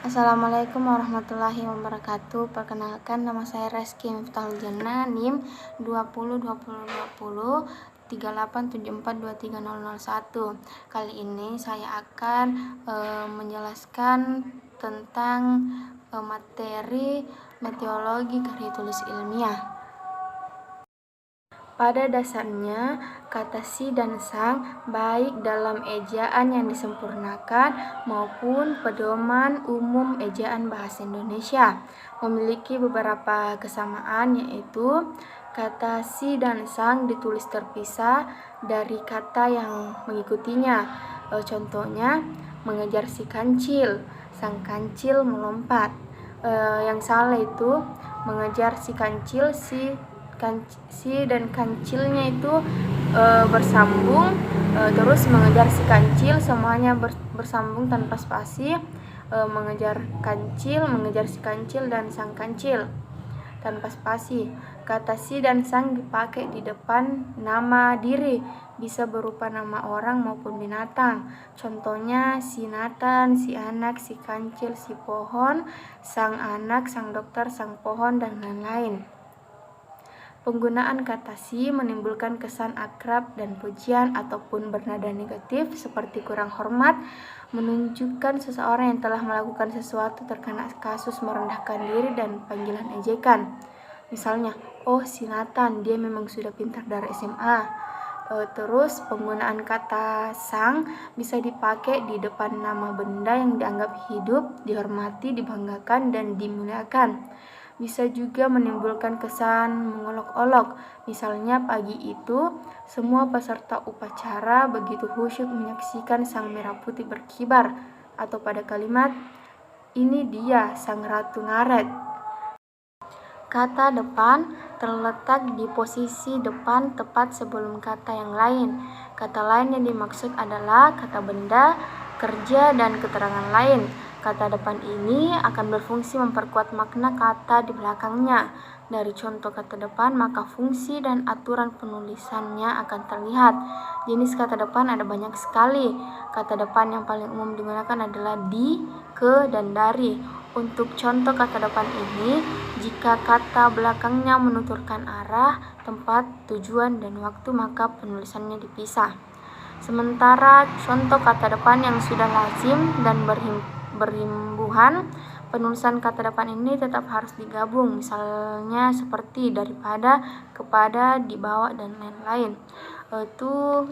Assalamualaikum warahmatullahi wabarakatuh. Perkenalkan, nama saya Reski Miftahul Jannah, NIM 20202038742301. Kali ini saya akan menjelaskan tentang materi meteorologi karya tulis ilmiah. Pada dasarnya, kata si dan sang, baik dalam ejaan yang disempurnakan maupun pedoman umum ejaan bahasa Indonesia, memiliki beberapa kesamaan, yaitu kata si dan sang ditulis terpisah dari kata yang mengikutinya. Contohnya, mengejar si kancil, sang kancil melompat. Yang salah itu mengejar si kancil, si dan kancilnya itu bersambung, terus mengejar si kancil semuanya bersambung tanpa spasi, mengejar si kancil dan sang kancil tanpa spasi. Kata si dan sang dipakai di depan nama diri, bisa berupa nama orang maupun binatang. Contohnya si Nathan, si anak, si kancil, si pohon, sang anak, sang dokter, sang pohon, dan lain-lain. Penggunaan kata si menimbulkan kesan akrab dan pujian ataupun bernada negatif seperti kurang hormat, menunjukkan seseorang yang telah melakukan sesuatu terkena kasus merendahkan diri dan panggilan ejekan. Misalnya, oh si Nathan, dia memang sudah pintar dari SMA. Terus penggunaan kata sang bisa dipakai di depan nama benda yang dianggap hidup, dihormati, dibanggakan, dan dimuliakan. Bisa juga menimbulkan kesan mengolok-olok. Misalnya pagi itu, semua peserta upacara begitu khusyuk menyaksikan sang merah putih berkibar. Atau pada kalimat, ini dia sang ratu ngaret. Kata depan terletak di posisi depan tepat sebelum kata yang lain. Kata lain yang dimaksud adalah kata benda, kerja, dan keterangan lain. Kata depan ini akan berfungsi memperkuat makna kata di belakangnya. Dari contoh kata depan, maka fungsi dan aturan penulisannya akan terlihat. Jenis kata depan ada banyak sekali. Kata depan yang paling umum digunakan adalah di, ke, dan dari. Untuk contoh kata depan ini, jika kata belakangnya menuturkan arah, tempat, tujuan, dan waktu, maka penulisannya dipisah. Sementara contoh kata depan yang sudah lazim dan berimbuhan, penulisan kata depan ini tetap harus digabung, misalnya seperti daripada, kepada, di bawah, dan lain-lain. Itu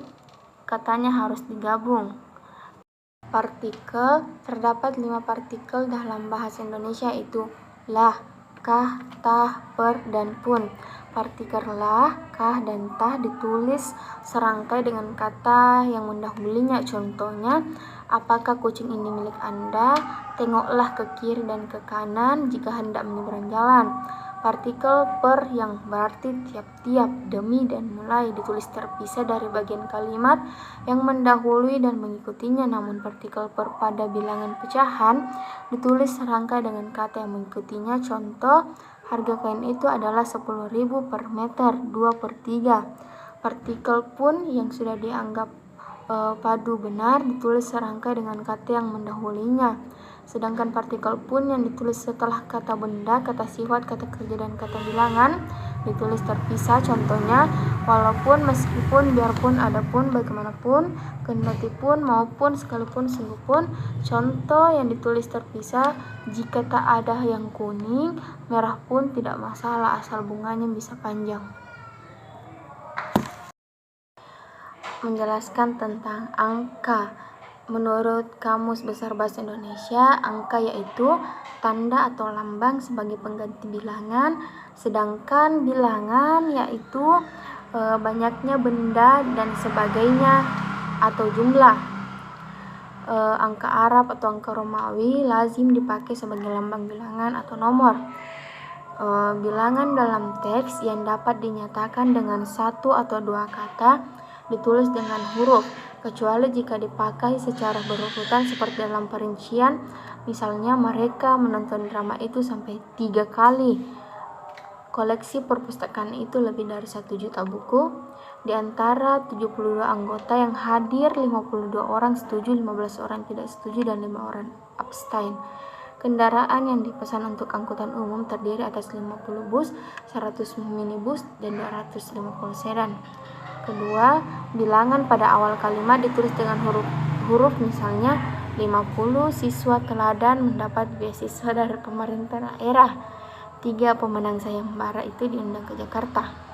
katanya harus digabung. Partikel, terdapat 5 partikel dalam bahasa Indonesia, yaitu lah, kah, tah, per, dan pun. Partikel lah, kah, dan tah ditulis serangkai dengan kata yang mendahulunya. Contohnya, apakah kucing ini milik Anda? Tengoklah ke kiri dan ke kanan jika hendak menyeberang jalan. Partikel per yang berarti tiap-tiap, demi, dan mulai ditulis terpisah dari bagian kalimat yang mendahului dan mengikutinya. Namun partikel per pada bilangan pecahan ditulis serangkai dengan kata yang mengikutinya. Contoh, harga kain itu adalah 10.000 per meter, 2/3. Partikel pun yang sudah dianggap padu benar ditulis serangkai dengan kata yang mendahulinya. Sedangkan partikel pun yang ditulis setelah kata benda, kata sifat, kata kerja, dan kata bilangan ditulis terpisah. Contohnya, walaupun, meskipun, biarpun, adapun, bagaimanapun, kendatipun, maupun, sekalipun, sungguhpun. Contoh yang ditulis terpisah, jika tak ada yang kuning, merah pun tidak masalah asal bunganya bisa panjang. Menjelaskan tentang angka. Menurut Kamus Besar Bahasa Indonesia, angka yaitu tanda atau lambang sebagai pengganti bilangan, sedangkan bilangan yaitu banyaknya benda dan sebagainya atau jumlah. Angka Arab atau angka Romawi lazim dipakai sebagai lambang bilangan atau nomor. Bilangan dalam teks yang dapat dinyatakan dengan 1 atau 2 kata ditulis dengan huruf, kecuali jika dipakai secara berurutan seperti dalam perincian. Misalnya, mereka menonton drama itu sampai 3 kali. Koleksi perpustakaan itu lebih dari 1 juta buku. Di antara 72 anggota yang hadir, 52 orang setuju, 15 orang tidak setuju, dan 5 orang abstain. Kendaraan yang dipesan untuk angkutan umum terdiri atas 50 bus, 100 minibus, dan 250 sedan. Kedua, bilangan pada awal kalimat ditulis dengan huruf misalnya 50 siswa teladan mendapat beasiswa dari pemerintah daerah. 3. Pemenang sayembara itu diundang ke Jakarta.